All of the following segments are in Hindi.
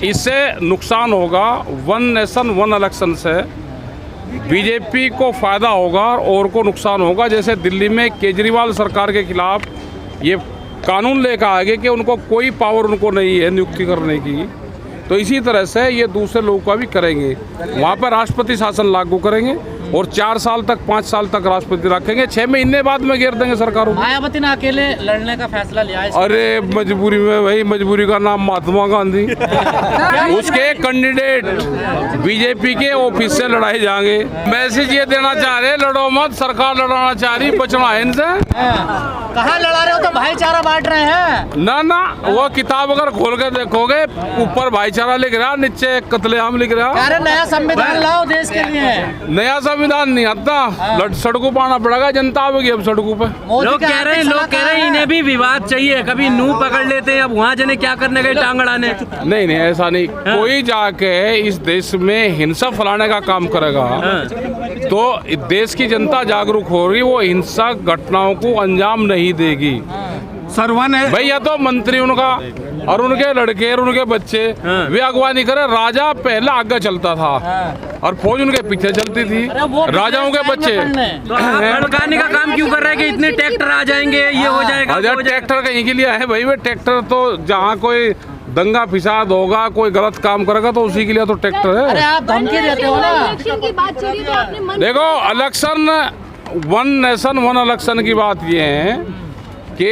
इससे नुकसान होगा वन नेशन वन इलेक्शन से। बीजेपी को फ़ायदा होगा और को नुकसान होगा। जैसे दिल्ली में केजरीवाल सरकार के खिलाफ ये कानून लेकर आ गए कि उनको कोई पावर उनको नहीं है नियुक्ति करने की, तो इसी तरह से ये दूसरे लोगों का भी करेंगे। वहाँ पर राष्ट्रपति शासन लागू करेंगे और 4 साल तक 5 साल तक राष्ट्रपति रखेंगे, 6 महीने बाद में घेर देंगे सरकारों को। मायावती ने अकेले लड़ने का फैसला लिया है। अरे मजबूरी में, भाई मजबूरी का नाम महात्मा गांधी। उसके कैंडिडेट बीजेपी के ऑफिस से लड़ाए जाएंगे। मैसेज ये देना चाह रहे, लड़ो मत, सरकार लड़ाना चाह रही, बचना है इनसे। कहाँ लड़ा रहे हो? तो भाईचारा बांट रहे हैं ना ना, वो किताब अगर खोल के देखोगे ऊपर भाईचारा लिख रहा, नीचे कत्लेआम लिख रहा। अरे नया संविधान लाओ देश के लिए। नया संविधान नहीं आता, सड़कों पर आना पड़ेगा, जनता आवेगी अब सड़कों पे। लोग कह रहे हैं इन्हें भी विवाद चाहिए, कभी नू पकड़ लेते हैं, अब वहाँ जाने क्या करने गए टांग अड़ाने। नहीं ऐसा नहीं। कोई जाके इस देश में हिंसा फैलाने का काम करेगा तो देश की जनता जागरूक हो रही, वो हिंसक घटनाओं को अंजाम नहीं देगी। सरवन है भैया तो मंत्री उनका और उनके लड़के और उनके बच्चे वे अगवानी करे। राजा पहला आगे चलता था और फौज उनके पीछे चलती थी, राजाओं के बच्चे। तो आप भड़काने का काम क्यों कर रहे हैं कि इतने ट्रैक्टर आ जाएंगे, ये हो जाएगा? ट्रैक्टर कहीं के लिए है भाई, वे ट्रैक्टर तो जहाँ कोई दंगा फिसाद होगा, कोई गलत काम करेगा तो उसी के लिए तो ट्रैक्टर है। अरे आप धमकी देते हो ना। इलेक्शन की बात चली तो आपने मन देखो, election one nation one election की बात ये है कि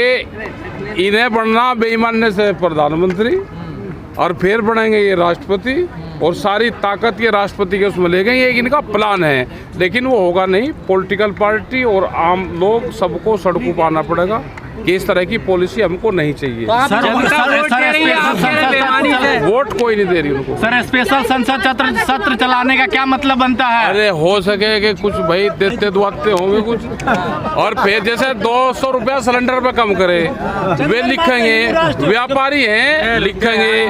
इन्हें बनना बेईमानी से प्रधानमंत्री और फिर बनेंगे ये राष्ट्रपति और सारी ताकत ये राष्ट्रपति के उसमें ले गए। ये इनका प्लान है, लेकिन वो होगा नहीं। पॉलिटिकल पार्टी और आम लोग सबको सड़कों पर आना पड़ेगा कि इस तरह की पॉलिसी हमको नहीं चाहिए। वोट कोई नहीं दे रही उनको। सर, स्पेशल संसद सत्र चलाने का क्या मतलब बनता है? अरे हो सके कि कुछ भाई देते दुआते होंगे कुछ, और फिर जैसे 200 रुपया सिलेंडर पे कम करे वे लिखेंगे, व्यापारी हैं लिखेंगे,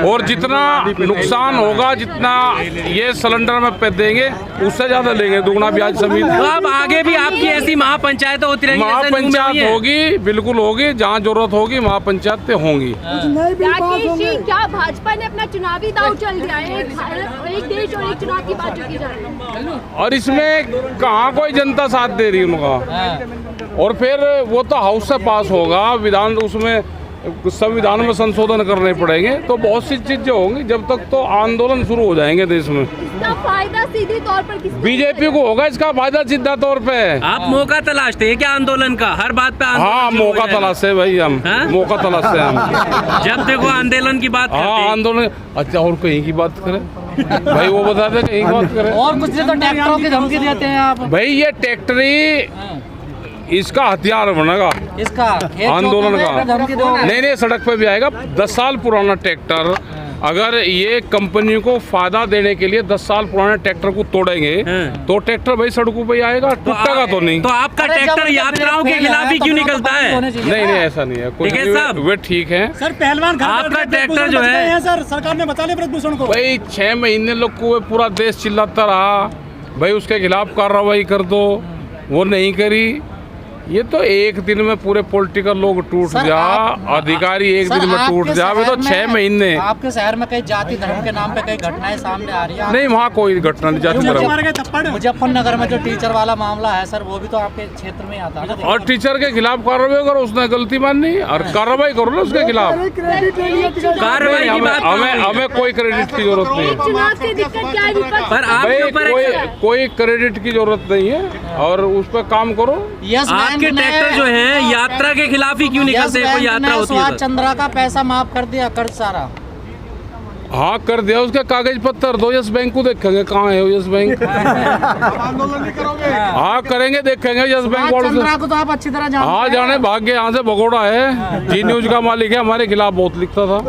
और जितना नुकसान होगा जितना ये सिलेंडर में पे देंगे उससे ज्यादा लेंगे, दुगना ब्याज समेत। तो अब आगे भी आपकी ऐसी महापंचायत होती रहेंगी? महापंचायत होगी, बिल्कुल होगी, जहाँ जरूरत होगी महापंचायतें होंगी। राकेश जी, क्या भाजपा ने अपना चुनावी दांव चल दिया है? एक देश और एक चुनाव की बात की जा रही है, और इसमें कहाँ कोई जनता साथ दे रही उनका। और फिर वो तो हाउस से पास होगा, विधान उसमें संविधान में संशोधन करने पड़ेंगे, तो बहुत सी चीजें होंगी। जब तक तो आंदोलन शुरू हो जाएंगे देश में। इसका फायदा सीधे तौर पर किसको? बीजेपी को होगा इसका फायदा सीधा तौर पे। आप मौका तलाशते हैं क्या आंदोलन का? हर बात पे हाँ, मौका तलाशते भाई हम। मौका तलाशते हम जब देखो आंदोलन की बात। हाँ, आंदोलन। अच्छा, और कहीं की बात करें भाई, वो बता दे कहीं की बात करें। और कुछ तो ट्रैक्टरों की धमकी देते हैं आप। भाई ये ट्रैक्टरी इसका हथियार बनेगा इसका आंदोलन का। धमकी दो। नहीं, सड़क पे भी आएगा। 10 साल पुराना ट्रैक्टर अगर ये कंपनी को फायदा देने के लिए 10 साल पुराने ट्रैक्टर को तोड़ेंगे तो ट्रैक्टर भाई सड़कों पे आएगा, टूटेगा तो नहीं। तो आपका ट्रैक्टर यात्राओं के खिलाफ ही क्यों निकलता है? नहीं ऐसा नहीं है, कुछ वे ठीक है। सर, पहलवान आपका ट्रैक्टर जो है सर, सरकार ने बचा लिया प्रदूषण को। भाई 6 महीने लोग को पूरा देश चिल्लाता रहा भाई उसके खिलाफ कार्रवाई कर दो, वो नहीं करी। ये तो एक दिन में पूरे पॉलिटिकल लोग टूट जा, अधिकारी एक दिन में टूट जा, वे तो 6 महीने। आपके शहर में कई जाति धर्म के नाम पे कई घटनाएं सामने आ रही है? नहीं, वहाँ कोई घटना नहीं जाती धर्म। मुजफ्फरनगर में जो टीचर वाला मामला है सर, वो भी तो आपके क्षेत्र में आता है। और टीचर के खिलाफ कार्रवाई करो, उसने गलती मानी और कार्रवाई करो ना उसके खिलाफ। हमें कोई क्रेडिट की जरूरत नहीं है भाई, कोई क्रेडिट की जरूरत नहीं है और उस पर काम करो। आपके ट्रैक्टर जो है यात्रा के खिलाफ ही क्यों निकलते हैं? कोई यात्रा होती है? चंद्रा का पैसा माफ कर दिया, कर्ज सारा। हाँ कर दिया, उसके कागज पत्तर दो, यस बैंक को देखेंगे कहाँ है यस बैंक। आंदोलन नहीं करोगे? हाँ करेंगे, देखेंगे यस बैंक वालों से। को तो आप अच्छी तरह जानते हैं। हाँ जाने, भाग्य यहाँ से भगोड़ा है, जी न्यूज का मालिक है, हमारे खिलाफ बहुत लिखता था।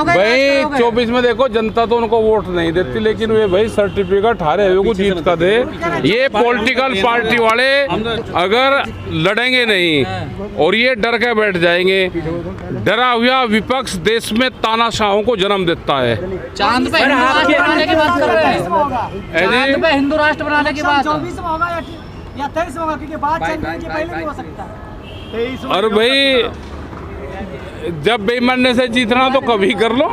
भाई 24 में देखो, जनता तो उनको वोट नहीं देती, लेकिन वे भाई सर्टिफिकेट हारे हुए को जीत का दे। ये पॉलिटिकल पार्टी वाले अगर लड़ेंगे नहीं और ये डर के बैठ जाएंगे, डरा हुआ विपक्ष देश में तानाशाहों को जन्म देता है। चांद पे हिंदू राष्ट्र बनाने की बात कर रहे हैं। चांद पे हिंदू राष्ट्र बनाने की बात 24 में होगा या 23 में होगा, क्योंकि बात चल रही है कि पहले भी हो सकता है। और भाई जब बेईमानी से जीतना तो कभी कर लो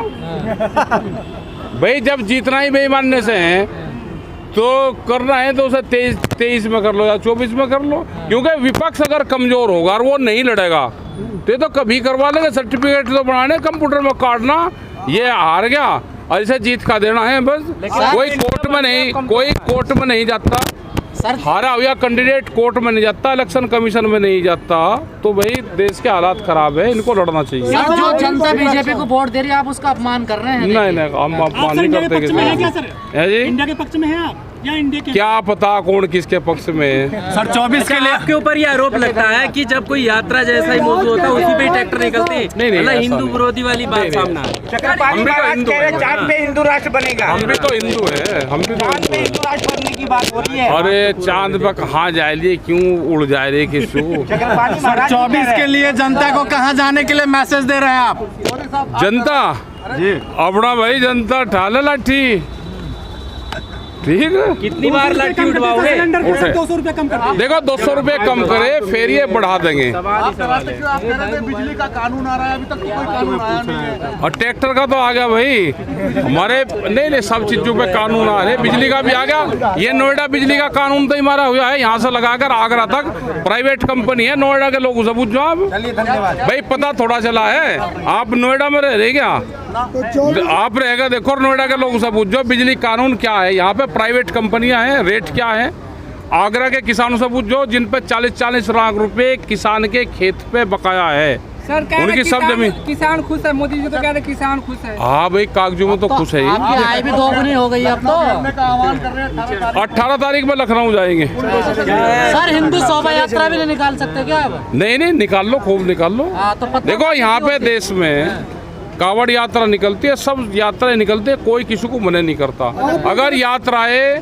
भाई, जब जीतना ही बेईमानी से है तो करना है तो उसे 23 में कर लो या 24 में कर लो, क्योंकि विपक्ष अगर कमजोर होगा और वो नहीं लड़ेगा तो ये तो कभी करवा लेंगे। सर्टिफिकेट तो बनाने कंप्यूटर में काटना, ये हार गया और इसे जीत का देना है बस। कोई कोर्ट में नहीं जाता, हारा हुआ कैंडिडेट कोर्ट में नहीं जाता, इलेक्शन कमीशन में नहीं जाता, तो भाई देश के हालात खराब है, इनको लड़ना चाहिए। सर, जो जनता बीजेपी को वोट दे रही है आप उसका अपमान कर रहे हैं। नहीं हम अपमान नहीं करते किसी है जी। इंडिया के पक्ष में है आप या इंडिया के? क्या पता कौन किसके पक्ष में है। सर 24 के लिए आपके ऊपर ये आरोप लगता है कि जब कोई यात्रा जैसा ही मौजूद होता है उसी पे ट्रैक्टर निकलते हैं, नहीं, मतलब ऐसा हिंदू नहीं। विरोधी वाली बात सामने आई। हम भी तो हिंदू हैं, चांद पे हिंदू राष्ट्र बनेगा। हम भी तो हिंदू है, हम भी तो चांद पे हिंदू राष्ट्र बनने की बात हो रही है। अरे चांद पे कहाँ जाए लिए, क्यों उड़ जाए रे किसू। सर 24 के लिए जनता को कहाँ जाने के लिए मैसेज दे रहे हैं आप? जनता जी अपना भाई जनता ठाले लाठी, ठीक है। कितनी बार लाठी उठवाओगे? सिलेंडर पे 200 रुपए कम कर दो। देखो 200 रुपए कम करे फिर ये बढ़ा देंगे। बिजली का कानून आ रहा है, अभी तक कोई कानून आया नहीं है। और ट्रैक्टर का तो आ गया भाई हमारे, नहीं सब चीजों पे कानून आ रहे, बिजली का भी आ गया। ये नोएडा बिजली का कानून तो ही मारा हुआ है, यहाँ से लगाकर आगरा तक प्राइवेट कंपनी है। नोएडा के लोग उसे पूछो आप भाई, पता थोड़ा चला है। आप नोएडा में रह रहे क्या? आप रहेगा देखो, नोएडा के लोग उसे पूछो बिजली कानून क्या है, यहाँ पे प्राइवेट कंपनियां हैं, रेट क्या है। आगरा के किसानों से पूछो जिन पे 40-40 लाख रुपए किसान के खेत पे बकाया है, उनकी सब जमीन। किसान खुश है, मोदी जी तो कह रहे किसान खुश है। हाँ भाई कागजों में तो खुश है ही। आपकी आय भी दोगुनी हो गई अब तो। 18 तारीख में लखनऊ जाएंगे। सर हिंदू शोभा यात्रा भी नहीं निकाल सकते क्या आप? नहीं निकाल लो, खूब निकाल लो। तो पता देखो यहाँ पे देश में कावड़ यात्रा निकलती है, सब यात्राएं निकलती है, कोई किसी को मना नहीं करता। अगर यात्राएं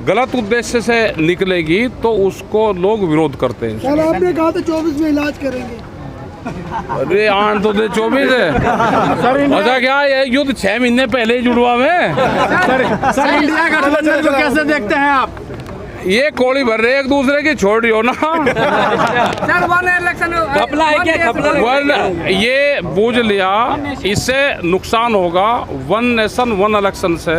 गलत उद्देश्य से निकलेगी तो उसको लोग विरोध करते हैं। सर आपने कहा था 24 में इलाज करेंगे। अरे आन तो दे 24 है। अच्छा क्या ये युद्ध 6 महीने पहले ही जुड़वा में। सर इंडिया गठबंधन को कैसे देखते हैं आप? ये कोड़ी भर रहे एक दूसरे की, छोड़ रही हो ना। सर वन इलेक्शन घपला है क्या? घपला वन ये बूझ लिया, इससे नुकसान होगा। वन नेशन वन इलेक्शन से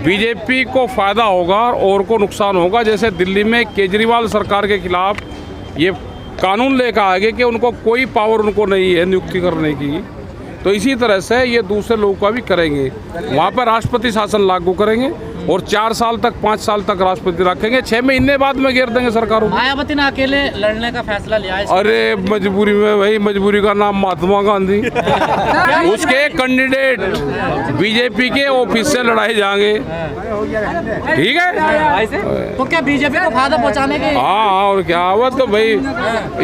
बीजेपी को फायदा होगा और को नुकसान होगा। जैसे दिल्ली में केजरीवाल सरकार के खिलाफ ये कानून लेकर आ गए कि उनको कोई पावर उनको नहीं है नियुक्ति करने की, तो इसी तरह से ये दूसरे लोगों का भी करेंगे। वहाँ पर राष्ट्रपति शासन लागू करेंगे और 4 साल तक 5 साल तक राष्ट्रपति रखेंगे, 6 महीने बाद में घेर देंगे सरकारों को। मायावती ने अकेले लड़ने का फैसला लिया है। अरे मजबूरी में भाई, मजबूरी का नाम महात्मा गांधी। उसके कैंडिडेट बीजेपी के ऑफिस से लड़ाए जाएंगे, ठीक है। तो क्या बीजेपी को फायदा पहुंचाने के? हाँ और क्या हुआ तो भाई,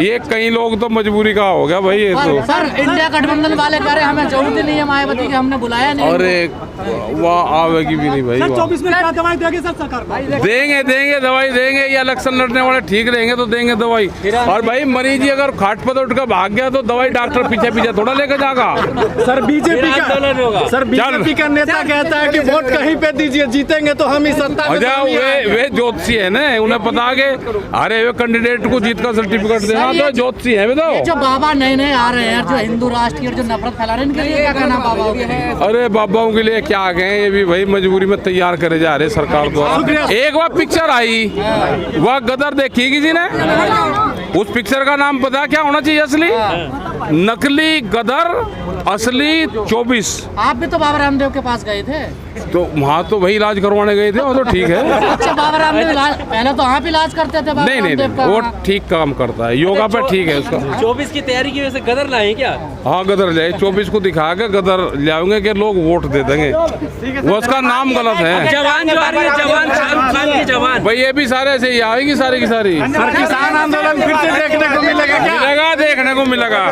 ये कई लोग तो मजबूरी का हो गया भाई ये तो। सर इंडिया गठबंधन वाले कह रहे हमें जरूरत ही नहीं है मायावती की, हमने बुलाया नहीं। अरे वह आवेगी भी नहीं भाई। 24 में क्या दवाई देंगे सर सरकार को? देंगे दवाई देंगे। ये इलेक्शन लड़ने वाले ठीक रहेंगे तो देंगे दवाई। और भाई मरीज ही अगर खाट पर उठ कर भाग गया तो दवाई डॉक्टर पीछे पीछे थोड़ा लेकर जाएगा। सर बीजेपी का नेता कहता है कि वोट कहीं पे दीजिए, जीतेंगे तो हम ही सत्ता में। अच्छा वे ज्योतिषी है ना, उन्हें पता के अरे वे कैंडिडेट को जीत का सर्टिफिकेट देना, तो ज्योतिषी है बताओ। जो बाबा नए आ रहे हैं जो हिंदू राष्ट्र की और जो नफरत फैला रहे हैं, इनके लिए क्या कहना बाबाओं के लिए? अरे बाबाओं के लिए क्या कहें, ये भी भाई मजबूरी में तैयार करे जा रहे सरकार द्वारा। एक बार पिक्चर आई, वह गदर देखी किसी ने? उस पिक्चर का नाम पता क्या होना चाहिए? असली नकली गदर, असली 24। आप भी तो बाबा रामदेव के पास गए थे, तो वहाँ तो वही इलाज करवाने गए थे, वो तो ठीक है। अच्छा बाबा रामदेव पहले तो आप इलाज करते थे बाबा नहीं रामदेव का। वो ठीक काम करता है, योगा पे ठीक है उसका। 24 की तैयारी की वजह से गदर लाए क्या? हाँ गदर ले 24 को दिखा के गदर लाएंगे कि लोग वोट दे देंगे। वो उसका नाम गलत है। जवान जो आ रही है, जवान शाहरुख खान की जवान। भाई ये भी सारे ऐसे ही आएगी सारी की सारी। सर किसान आंदोलन फिर से देखने को मिलेगा क्या? मिलेगा, देखने को मिलेगा।